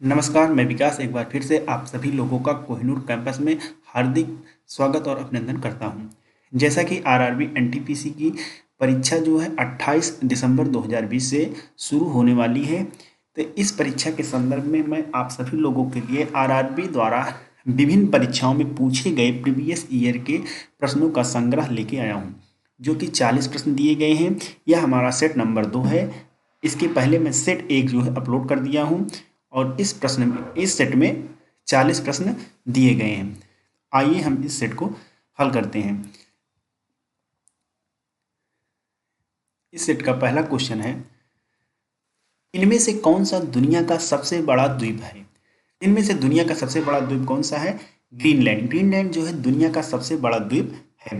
नमस्कार, मैं विकास एक बार फिर से आप सभी लोगों का कोहिनूर कैंपस में हार्दिक स्वागत और अभिनंदन करता हूं। जैसा कि आरआरबी एनटीपीसी की परीक्षा जो है 28 दिसंबर 2020 से शुरू होने वाली है। तो इस परीक्षा के संदर्भ में मैं आप सभी लोगों के लिए आरआरबी द्वारा विभिन्न परीक्षाओं में पूछे गए प्रीवियस ईयर के प्रश्नों का संग्रह लेके आया हूँ, जो कि 40 प्रश्न दिए गए हैं। यह हमारा सेट नंबर 2 है। इसके पहले मैं सेट 1 जो है अपलोड कर दिया हूँ और इस सेट में 40 प्रश्न दिए गए हैं। आइए हम इस सेट को हल करते हैं। इस सेट का पहला क्वेश्चन है, इनमें से कौन सा दुनिया का सबसे बड़ा द्वीप है? इनमें से दुनिया का सबसे बड़ा द्वीप कौन सा है? ग्रीनलैंड। ग्रीनलैंड जो है दुनिया का सबसे बड़ा द्वीप है।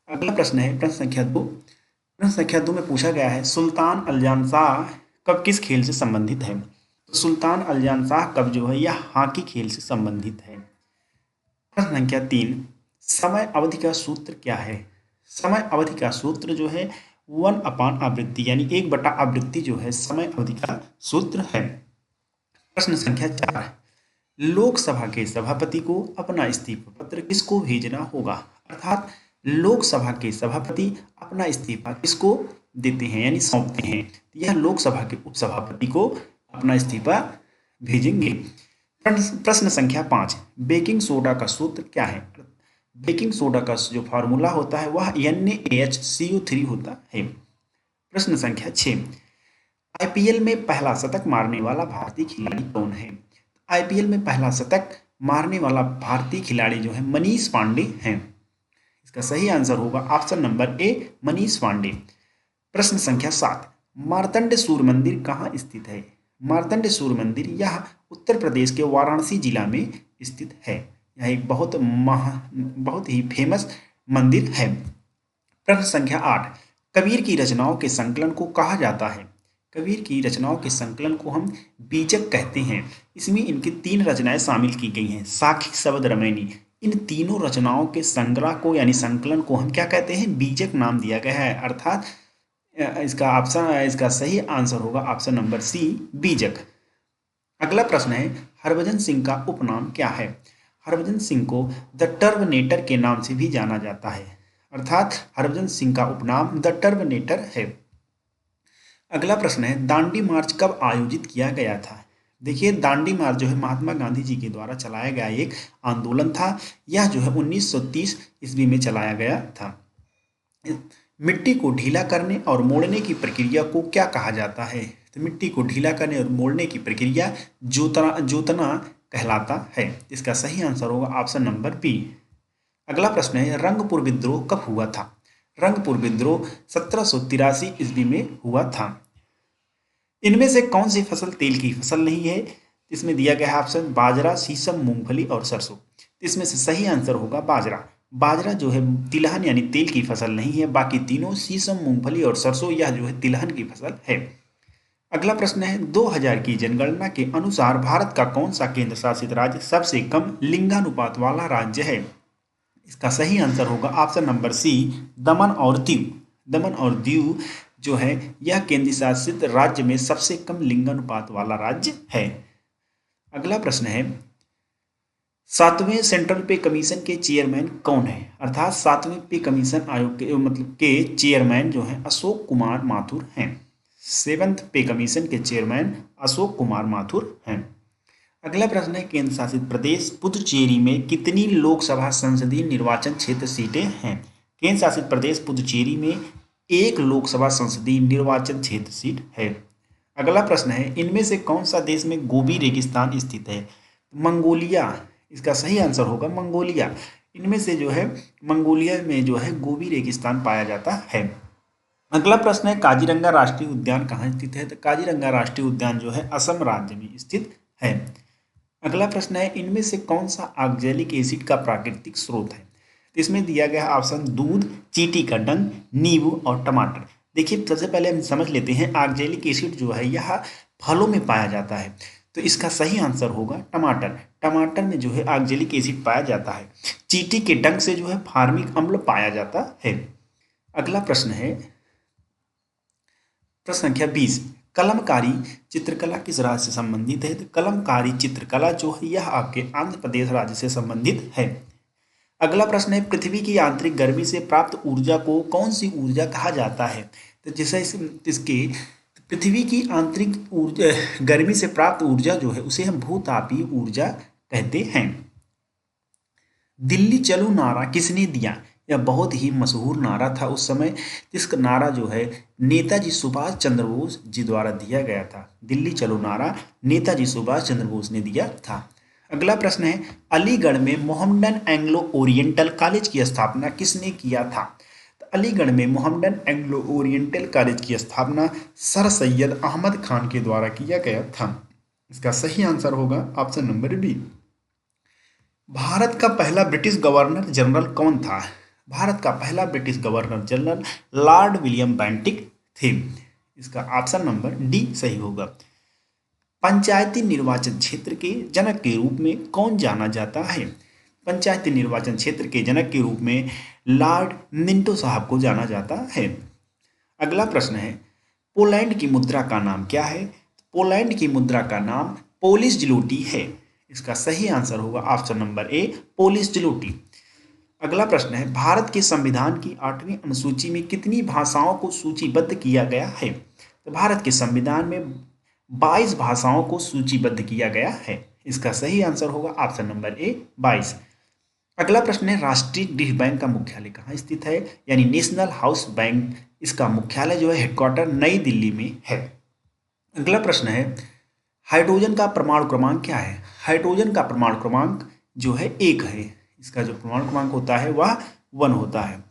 अगला प्रश्न है प्रश्न संख्या 2। प्रश्न संख्या 2 में पूछा गया है, सुल्तान अल्जान शाह कब किस खेल से संबंधित है? तो सुल्तान अल्जान शाह कब जो है यह हॉकी खेल से संबंधित है। प्रश्न संख्या 3, समय अवधि का सूत्र क्या है? समय अवधि का सूत्र जो है 1/आवृत्ति यानी 1/आवृत्ति जो है समय अवधि का सूत्र है। प्रश्न संख्या 4, लोकसभा के सभापति को अपना इस्तीफा पत्र किसको भेजना होगा? अर्थात लोकसभा के सभापति अपना इस्तीफा किसको देते हैं यानी सौंपते हैं? यह लोकसभा के उपसभापति को अपना इस्तीफा भेजेंगे। प्रश्न संख्या 5, बेकिंग सोडा का सूत्र क्या है? बेकिंग सोडा का जो फार्मूला होता है वह NaHCO3 होता है। प्रश्न संख्या 6, आईपीएल में पहला शतक मारने वाला भारतीय खिलाड़ी कौन है? आईपीएल में पहला शतक मारने वाला भारतीय खिलाड़ी जो है मनीष पांडे हैं। इसका सही आंसर होगा option number A, Manish Pandey. प्रश्न संख्या 7, मार्तंड सूर्य मंदिर कहाँ स्थित है? मार्तंड सूर्य मंदिर यह उत्तर प्रदेश के वाराणसी जिला में स्थित है। यह एक बहुत ही फेमस मंदिर है। प्रश्न संख्या 8, कबीर की रचनाओं के संकलन को कहा जाता है? कबीर की रचनाओं के संकलन को हम बीजक कहते हैं। इसमें इनकी 3 रचनाएं शामिल की गई हैं, साखी, शबद, रामायणी। इन तीनों रचनाओं के संग्रह को यानी संकलन को हम क्या कहते हैं? बीजक नाम दिया गया है। अर्थात इसका सही आंसर होगा ऑप्शन नंबर सी, बीजक। अगला प्रश्न है, हरभजन सिंह का उपनाम क्या है? हरभजन सिंह को द टर्मिनेटर के नाम से भी जाना जाता है। अर्थात हरभजन सिंह का उपनाम द टर्मिनेटर है। अगला प्रश्न है, दांडी मार्च कब आयोजित किया गया था? देखिए, दांडी मार्च जो है महात्मा गांधी जी के द्वारा चलाया गया एक आंदोलन था। यह जो है 1930 ईस्वी में चलाया गया था। मिट्टी को ढीला करने और मोड़ने की प्रक्रिया को क्या कहा जाता है? तो मिट्टी को ढीला करने और मोड़ने की प्रक्रिया जोतना कहलाता है। इसका सही आंसर होगा ऑप्शन नंबर बी। अगला प्रश्न है, रंगपुर विद्रोह कब हुआ था? रंगपुर विद्रोह 1783 ईस्वी में हुआ था। इनमें से कौन सी फसल तेल की फसल नहीं है? इसमें दिया गया है ऑप्शन बाजरा, शीशम, मूंगफली और सरसों। इसमें से सही आंसर होगा बाजरा। बाजरा जो है तिलहन यानी तेल की फसल नहीं है। बाकी तीनों शीशम, मूंगफली और सरसों यह जो है तिलहन की फसल है। अगला प्रश्न है, 2000 की जनगणना के अनुसार भारत का कौन सा केंद्र शासित राज्य सबसे कम लिंगानुपात वाला राज्य है? इसका सही आंसर होगा ऑप्शन नंबर सी, दमन और दीव। दमन और दीव जो है यह केंद्र शासित राज्य में सबसे कम लिंगानुपात वाला राज्य है। अगला प्रश्न है, 7वें सेंट्रल पे कमीशन के चेयरमैन कौन है? अर्थात 7वें पे कमीशन आयोग के चेयरमैन जो है अशोक कुमार माथुर हैं। 7th पे कमीशन के चेयरमैन अशोक कुमार माथुर हैं। अगला प्रश्न है, केंद्र शासित प्रदेश पुदुचेरी में कितनी लोकसभा संसदीय निर्वाचन क्षेत्र सीटें हैं? केंद्र शासित प्रदेश पुदुचेरी में 1 लोकसभा संसदीय निर्वाचन क्षेत्र सीट है। अगला प्रश्न है, इनमें से कौन सा देश में गोबी रेगिस्तान स्थित है? मंगोलिया। इसका सही आंसर होगा मंगोलिया। इनमें से जो है मंगोलिया में जो है गोबी रेगिस्तान पाया जाता है। अगला प्रश्न है, काजीरंगा राष्ट्रीय उद्यान कहाँ स्थित है? तो काजीरंगा राष्ट्रीय उद्यान जो है असम राज्य में स्थित है। अगला प्रश्न है, इनमें से कौन सा ऑक्जेलिक एसिड का प्राकृतिक स्रोत है? तो इसमें दिया गया ऑप्शन दूध, चींटी का डंक, नींबू और टमाटर। देखिए, सबसे पहले हम समझ लेते हैं ऑक्जेलिक एसिड जो है यह फलों में पाया जाता है। तो इसका सही आंसर होगा टमाटर। टमाटर में जो है ऑक्जेलिक एसिड पाया जाता है। चींटी के डंक से जो है फार्मिक अम्ल पाया जाता है। अगला प्रश्न है, प्रश्न संख्या 20, कलमकारी चित्रकला किस राज्य से संबंधित है? तो कलमकारी चित्रकला जो है यह आपके आंध्र प्रदेश राज्य से संबंधित है। अगला प्रश्न है, पृथ्वी की आंतरिक गर्मी से प्राप्त ऊर्जा को कौन सी ऊर्जा कहा जाता है? तो जैसे इसके पृथ्वी की आंतरिक ऊर्जा गर्मी से प्राप्त ऊर्जा जो है उसे हम भूतापीय ऊर्जा कहते हैं। दिल्ली चलो नारा किसने दिया? यह बहुत ही मशहूर नारा था उस समय। इसका नारा जो है नेताजी सुभाष चंद्र बोस जी द्वारा दिया गया था। दिल्ली चलो नारा नेताजी सुभाष चंद्र बोस ने दिया था। अगला प्रश्न है, अलीगढ़ में मोहम्मडन एंग्लो ओरिएंटल कॉलेज की स्थापना किसने किया था? तो अलीगढ़ में मोहम्मडन एंग्लो ओरिएंटल कॉलेज की स्थापना सर सैयद अहमद खान के द्वारा किया गया था। इसका सही आंसर होगा ऑप्शन नंबर बी। भारत का पहला ब्रिटिश गवर्नर जनरल कौन था? भारत का पहला British governor general Lord William Bentinck थे। इसका ऑप्शन नंबर डी सही होगा। पंचायती निर्वाचन क्षेत्र के जनक के रूप में कौन जाना जाता है? पंचायती निर्वाचन क्षेत्र के जनक के रूप में लॉर्ड मिंटो साहब को जाना जाता है। अगला प्रश्न है, पोलैंड की मुद्रा का नाम क्या है? पोलैंड की मुद्रा का नाम पोलिश ज़्लोटी है। इसका सही आंसर होगा ऑप्शन नंबर ए पोलिश ज़्लोटी। अगला प्रश्न है, भारत के संविधान की 8वीं अनुसूची में कितनी भाषाओं को सूचीबद्ध किया गया है? तो भारत के संविधान में 22 भाषाओं को सूचीबद्ध किया गया है। इसका सही आंसर होगा ऑप्शन नंबर ए 22। अगला प्रश्न है, राष्ट्रीय गृह बैंक का मुख्यालय कहाँ स्थित है? यानी नेशनल हाउस बैंक, इसका मुख्यालय जो है हेडक्वार्टर नई दिल्ली में है। अगला प्रश्न है, हाइड्रोजन का परमाणु क्रमांक क्या है? हाइड्रोजन का परमाणु क्रमांक जो है 1 है। इसका जो परमाणु क्रमांक होता है वह 1 होता है।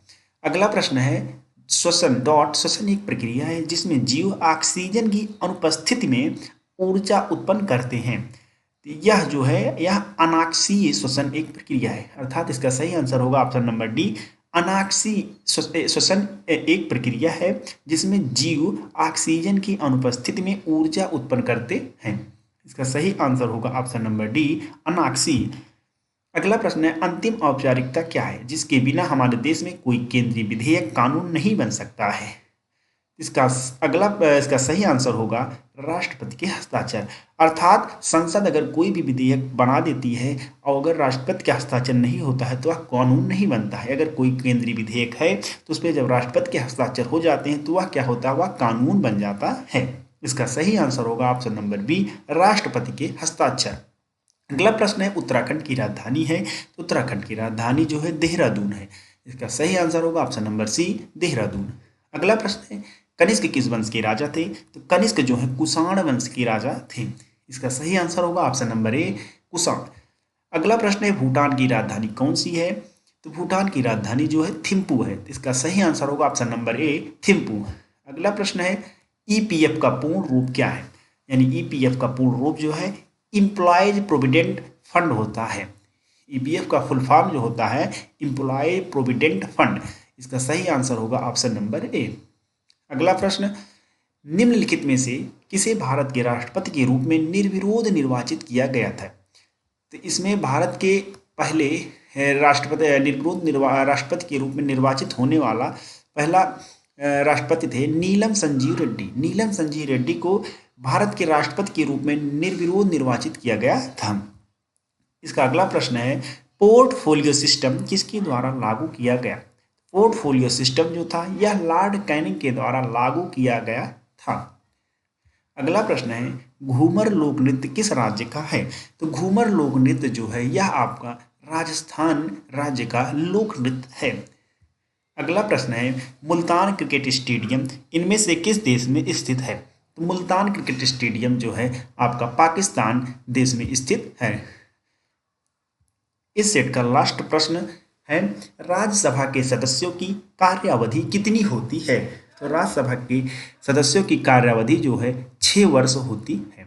अगला प्रश्न है, श्वसन एक प्रक्रिया है जिसमें जीव ऑक्सीजन की अनुपस्थिति में ऊर्जा उत्पन्न करते हैं। यह जो है यह अनाक्षीय श्वसन एक प्रक्रिया है, अर्थात इसका सही आंसर होगा ऑप्शन नंबर डी अनाक्षीय श्वसन एक प्रक्रिया है जिसमें जीव ऑक्सीजन की अनुपस्थिति में ऊर्जा उत्पन्न करते हैं। इसका सही आंसर होगा ऑप्शन नंबर डी अनाक्षीय। अगला प्रश्न है, अंतिम औपचारिकता क्या है जिसके बिना हमारे देश में कोई केंद्रीय विधेयक कानून नहीं बन सकता है? इसका सही आंसर होगा राष्ट्रपति के हस्ताक्षर। अर्थात संसद अगर कोई भी विधेयक बना देती है और अगर राष्ट्रपति का हस्ताक्षर नहीं होता है तो वह कानून नहीं बनता है। अगर कोई केंद्रीय विधेयक है तो उस पर जब राष्ट्रपति के हस्ताक्षर हो जाते हैं तो वह क्या होता है, वह कानून बन जाता है। इसका सही आंसर होगा ऑप्शन नंबर बी राष्ट्रपति के हस्ताक्षर। अगला प्रश्न है, उत्तराखंड की राजधानी है तो उत्तराखंड की राजधानी जो है देहरादून है। इसका सही आंसर होगा ऑप्शन नंबर सी देहरादून। अगला प्रश्न है, कनिष्क किस वंश के राजा थे? तो कनिष्क जो है कुषाण वंश के राजा थे। इसका सही आंसर होगा ऑप्शन नंबर ए कुषाण। अगला प्रश्न है, भूटान की राजधानी कौन सी है? तो भूटान की राजधानी जो है थिम्पू है। इसका सही आंसर होगा ऑप्शन नंबर ए थिम्पू। अगला प्रश्न है, ईपीएफ का पूर्ण रूप क्या है? यानी ईपीएफ का पूर्ण रूप जो है एम्प्लॉयज प्रोविडेंट फंड होता है। ईपीएफ का फुल फॉर्म जो होता है एम्प्लॉय प्रोविडेंट फंड। इसका सही आंसर होगा ऑप्शन नंबर ए। अगला प्रश्न, निम्नलिखित में से किसे भारत के राष्ट्रपति के रूप में निर्विरोध निर्वाचित किया गया था? तो इसमें भारत के पहले राष्ट्रपति के रूप में निर्वाचित होने वाला पहला राष्ट्रपति थे नीलम संजीव रेड्डी। नीलम संजीव रेड्डी को भारत के राष्ट्रपति के रूप में निर्विरोध निर्वाचित किया गया था। इसका अगला प्रश्न है, पोर्टफोलियो सिस्टम किसके द्वारा लागू किया गया? पोर्टफोलियो सिस्टम जो था यह लॉर्ड कैनिंग के द्वारा लागू किया गया था। अगला प्रश्न है, घूमर लोक नृत्य किस राज्य का है? तो घूमर लोक नृत्य जो है यह आपका राजस्थान राज्य का लोक नृत्य है। अगला प्रश्न है, मुल्तान क्रिकेट स्टेडियम इनमें से किस देश में स्थित है? तो मुल्तान क्रिकेट स्टेडियम जो है आपका पाकिस्तान देश में स्थित है। इस सेट का लास्ट प्रश्न है, राज्यसभा के सदस्यों की कार्यावधि कितनी होती है? तो राज्यसभा के सदस्यों की कार्यावधि जो है 6 वर्ष होती है।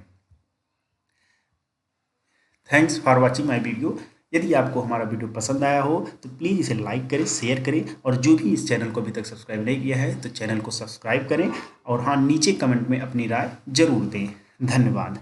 Thanks for watching my video. यदि आपको हमारा वीडियो पसंद आया हो तो प्लीज़ इसे लाइक करें, शेयर करें और जो भी इस चैनल को अभी तक सब्सक्राइब नहीं किया है तो चैनल को सब्सक्राइब करें और हाँ नीचे कमेंट में अपनी राय जरूर दें। धन्यवाद।